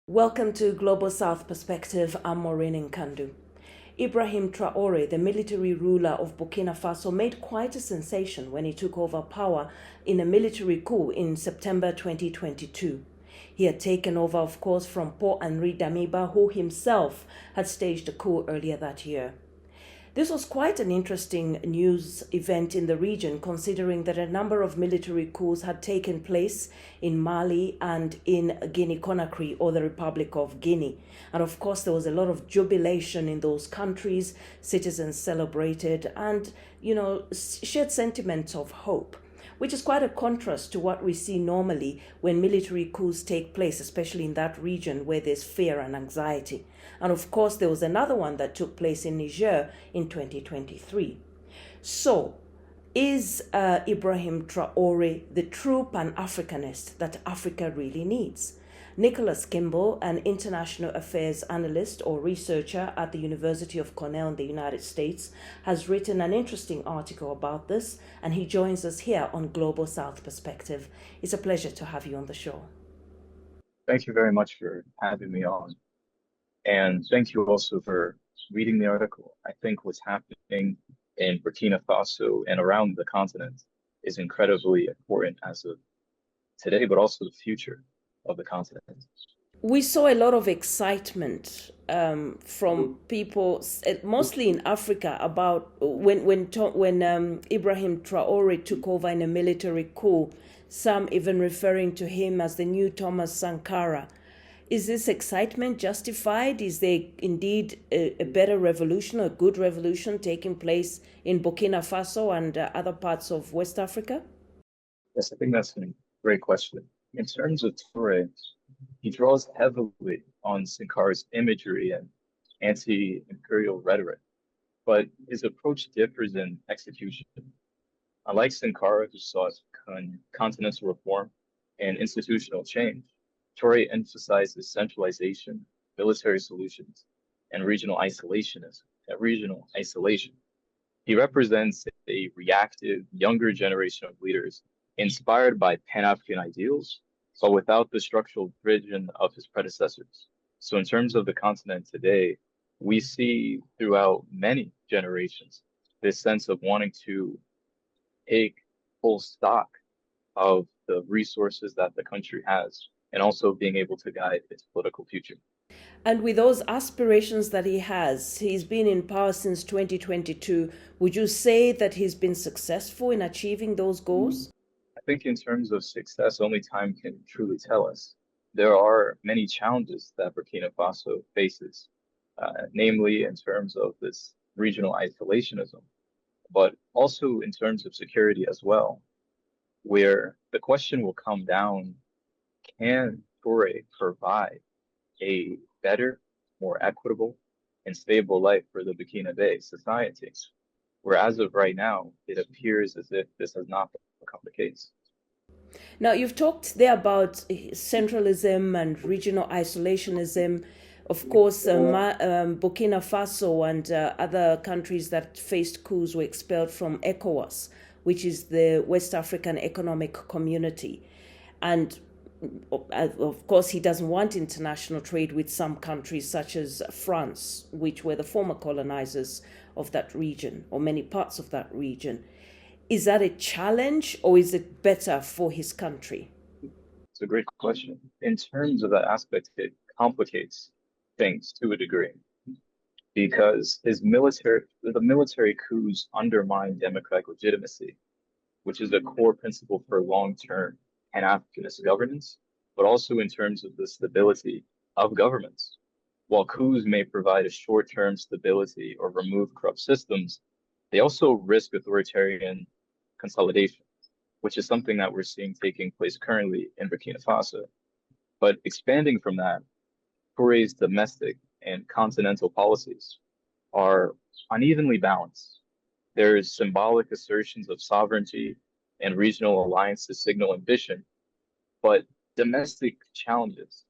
Welcome to Global South Perspective. I'm Maureen Nkandu. Ibrahim Traoré, the military ruler of Burkina Faso, made quite a sensation when he took over power in a military coup in September 2022. He had taken over, of course, from Paul Henri Damiba, who himself had staged a coup earlier that year. This was quite an interesting news event in the region, considering that a number of military coups had taken place in Mali and in Guinea-Conakry, or the Republic of Guinea. And of course, there was a lot of jubilation in those countries. Citizens celebrated and, shared sentiments of hope, which is quite a contrast to what we see normally when military coups take place, especially in that region where there's fear and anxiety. And of course, there was another one that took place in Niger in 2023. So, is Ibrahim Traoré the true Pan-Africanist that Africa really needs? Nicholas Kimble, an international affairs analyst or researcher at the University of Cornell in the United States, has written an interesting article about this, and he joins us here on Global South Perspective. It's a pleasure to have you on the show. Thank you very much for having me on. And thank you also for reading the article. I think what's happening in Burkina Faso and around the continent is incredibly important as of today, but also the future of the continent. We saw a lot of excitement from people, mostly in Africa, about when Ibrahim Traoré took over in a military coup. Some even referring to him as the new Thomas Sankara. Is this excitement justified? Is there indeed a better revolution, a good revolution taking place in Burkina Faso and other parts of West Africa? Yes, I think that's a great question. In terms of Touré, he draws heavily on Sankara's imagery and anti-imperial rhetoric, but his approach differs in execution. Unlike Sankara, who sought continental reform and institutional change, Touré emphasizes centralization, military solutions, and regional isolation. He represents a reactive, younger generation of leaders inspired by Pan-African ideals, but without the structural vision of his predecessors. So in terms of the continent today, we see throughout many generations this sense of wanting to take full stock of the resources that the country has and also being able to guide its political future. And with those aspirations that he's been in power since 2022. Would you say that he's been successful in achieving those goals? I think in terms of success, only time can truly tell us. There are many challenges that Burkina Faso faces, namely in terms of this regional isolationism, but also in terms of security as well, where the question will come down, can Toure provide a better, more equitable, and stable life for the Burkina Faso society? Where as of right now, it appears as if this has not become the case. Now, you've talked there about centralism and regional isolationism. Of course, Burkina Faso and other countries that faced coups were expelled from ECOWAS, which is the West African Economic Community. And of course, he doesn't want international trade with some countries such as France, which were the former colonizers of that region, or many parts of that region. Is that a challenge, or is it better for his country? It's a great question. In terms of that aspect, it complicates things to a degree because the military coups undermine democratic legitimacy, which is a core principle for long-term Pan-Africanist governance, but also in terms of the stability of governments. While coups may provide a short-term stability or remove corrupt systems, they also risk authoritarian consolidation, which is something that we're seeing taking place currently in Burkina Faso. But expanding from that, Touré's domestic and continental policies are unevenly balanced. There's symbolic assertions of sovereignty and regional alliances signal ambition, but domestic challenges,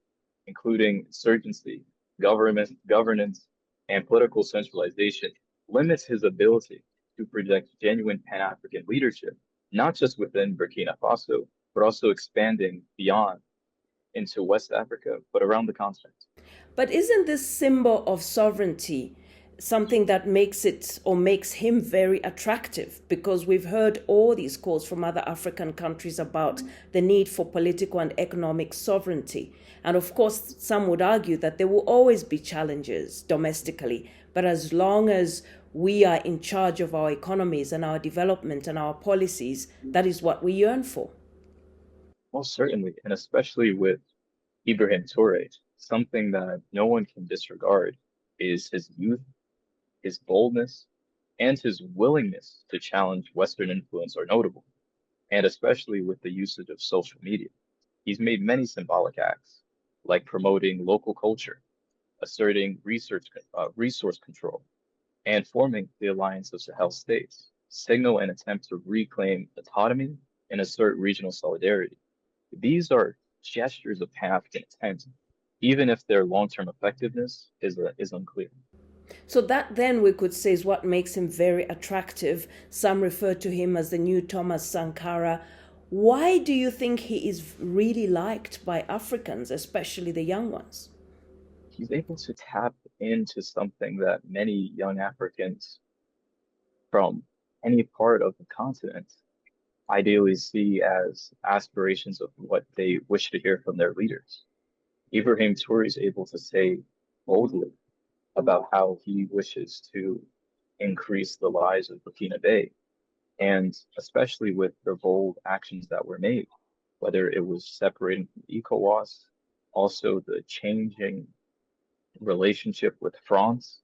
including insurgency, governance, and political centralization, limits his ability to project genuine Pan-African leadership, not just within Burkina Faso, but also expanding beyond into West Africa, but around the continent. But isn't this symbol of sovereignty something that makes it or makes him very attractive? Because we've heard all these calls from other African countries about the need for political and economic sovereignty. And of course, some would argue that there will always be challenges domestically, but as long as we are in charge of our economies and our development and our policies, that is what we yearn for. Most certainly, and especially with Ibrahim Traoré, something that no one can disregard is his youth, his boldness, and his willingness to challenge Western influence are notable, and especially with the usage of social media. He's made many symbolic acts, like promoting local culture, asserting resource control, and forming the Alliance of Sahel states, signal an attempt to reclaim autonomy and assert regional solidarity. These are gestures of Pan-African intent, even if their long-term effectiveness is unclear. So that then we could say is what makes him very attractive. Some refer to him as the new Thomas Sankara. Why do you think he is really liked by Africans, especially the young ones? He's able to tap into something that many young Africans from any part of the continent ideally see as aspirations of what they wish to hear from their leaders. Ibrahim Traoré is able to say boldly about how he wishes to increase the lives of Burkina Faso, and especially with the bold actions that were made, whether it was separating from ECOWAS, also the changing relationship with France,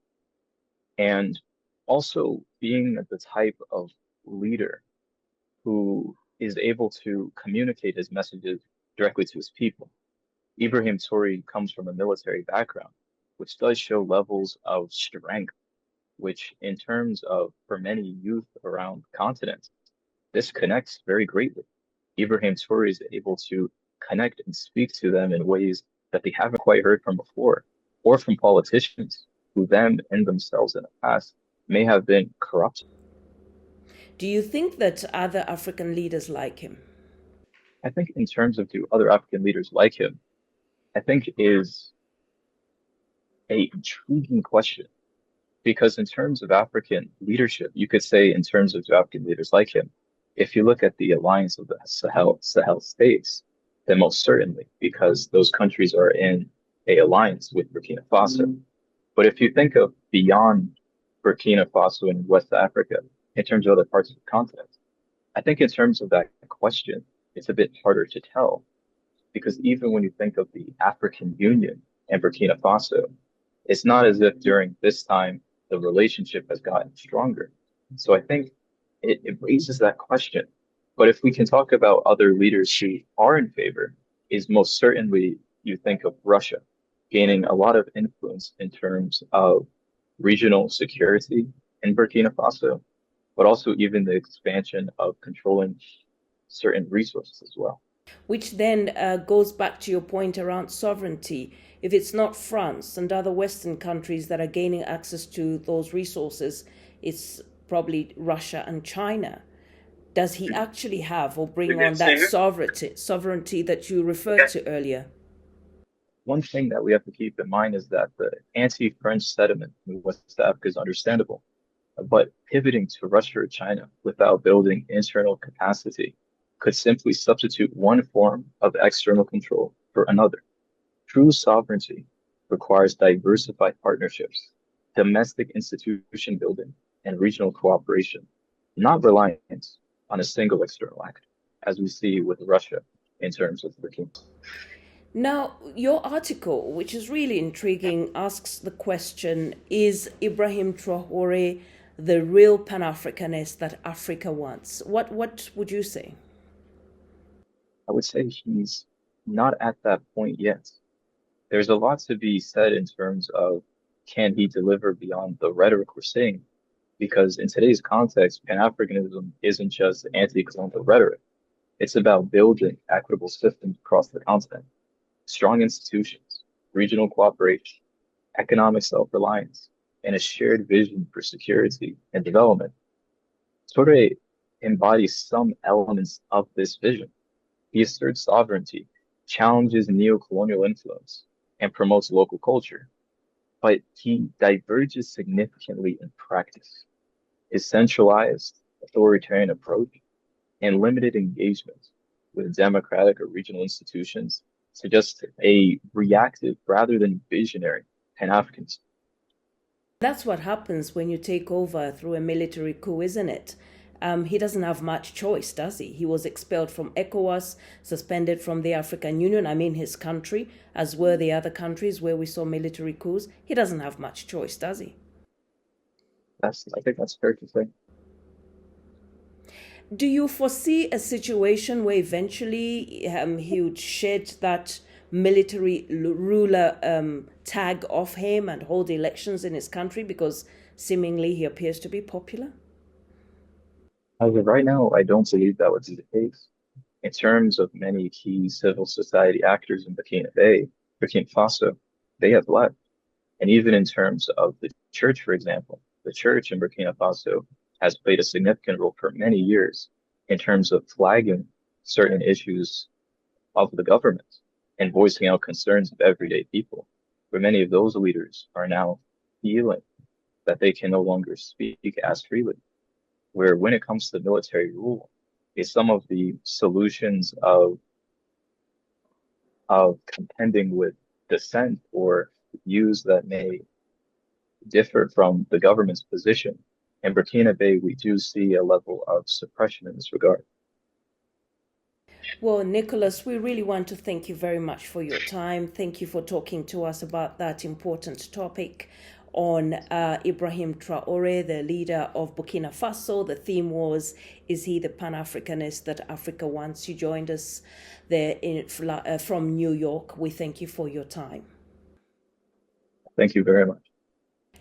and also being the type of leader who is able to communicate his messages directly to his people. Ibrahim Traoré comes from a military background, which does show levels of strength, which in terms of for many youth around the continent, this connects very greatly. Ibrahim Traoré is able to connect and speak to them in ways that they haven't quite heard from before, or from politicians who them and themselves in the past may have been corrupt. Do you think that other African leaders like him? I think in terms of do other African leaders like him, I think is a intriguing question because in terms of African leadership, you could say in terms of do African leaders like him, if you look at the alliance of the Sahel states, then most certainly because those countries are in a alliance with Burkina Faso. But if you think of beyond Burkina Faso and West Africa, in terms of other parts of the continent, I think in terms of that question, it's a bit harder to tell because even when you think of the African Union and Burkina Faso, it's not as if during this time the relationship has gotten stronger. So I think it raises that question. But if we can talk about other leaders who are in favor, is most certainly you think of Russia gaining a lot of influence in terms of regional security in Burkina Faso, but also even the expansion of controlling certain resources as well. Which then goes back to your point around sovereignty. If it's not France and other Western countries that are gaining access to those resources, it's probably Russia and China. Does he actually have or bring on that sovereignty that you referred to earlier? One thing that we have to keep in mind is that the anti-French sentiment in West Africa is understandable, but pivoting to Russia or China without building internal capacity could simply substitute one form of external control for another. True sovereignty requires diversified partnerships, domestic institution building, and regional cooperation, not reliance on a single external actor, as we see with Russia in terms of Burkina. Now, your article, which is really intriguing, asks the question, is Ibrahim Traoré the real Pan-Africanist that Africa wants? What would you say? I would say he's not at that point yet. There's a lot to be said in terms of can he deliver beyond the rhetoric we're seeing? Because in today's context, Pan-Africanism isn't just anti-colonial rhetoric. It's about building equitable systems across the continent, strong institutions, regional cooperation, economic self-reliance, and a shared vision for security and development. Traoré embodies some elements of this vision. He asserts sovereignty challenges neo-colonial influence, and promotes local culture, but he diverges significantly in practice. His centralized, authoritarian approach and limited engagement with democratic or regional institutions suggest a reactive rather than visionary Pan-Africanism. That's what happens when you take over through a military coup, isn't it? He doesn't have much choice, does he? He was expelled from ECOWAS, suspended from the African Union, his country, as were the other countries where we saw military coups. He doesn't have much choice, does he? I think that's fair to say. Do you foresee a situation where eventually he would shed that military ruler tag off him and hold elections in his country because seemingly he appears to be popular? As of right now, I don't believe that would be the case. In terms of many key civil society actors in Burkina Faso, they have left. And even in terms of the church, for example, the church in Burkina Faso has played a significant role for many years in terms of flagging certain issues of the government and voicing out concerns of everyday people, where many of those leaders are now feeling that they can no longer speak as freely. Where when it comes to military rule, some of the solutions of contending with dissent or views that may differ from the government's position. In Burkina Faso, we do see a level of suppression in this regard. Well, Nicholas, we really want to thank you very much for your time. Thank you for talking to us about that important topic on Ibrahim Traoré, the leader of Burkina Faso. The theme was, is he the Pan-Africanist that Africa wants? You joined us there from New York. We thank you for your time. Thank you very much.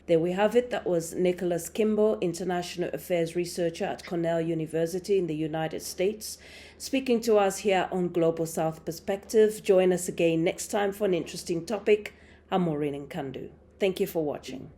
There we have it. That was Nicholas Kimble, International Affairs Researcher at Cornell University in the United States, speaking to us here on Global South Perspective. Join us again next time for an interesting topic. I'm Maureen Nkandu. Thank you for watching.